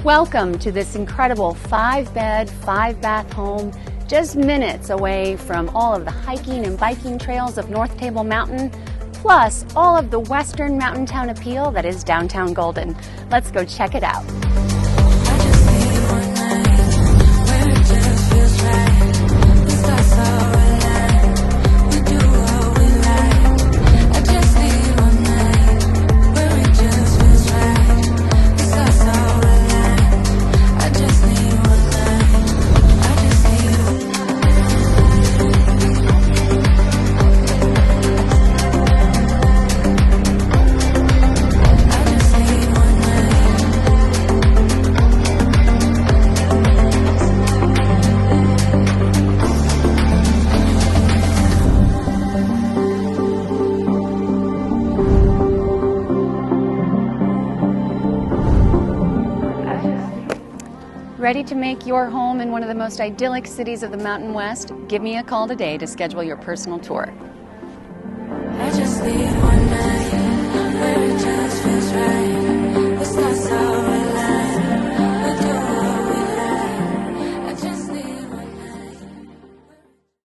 Welcome to this incredible 5-bed, 5-bath home, just minutes away from all of the hiking and biking trails of North Table Mountain, plus all of the western mountain town appeal that is downtown Golden. Let's go check it out. Ready to make your home in one of the most idyllic cities of the Mountain West? Give me a call today to schedule your personal tour. I just need one.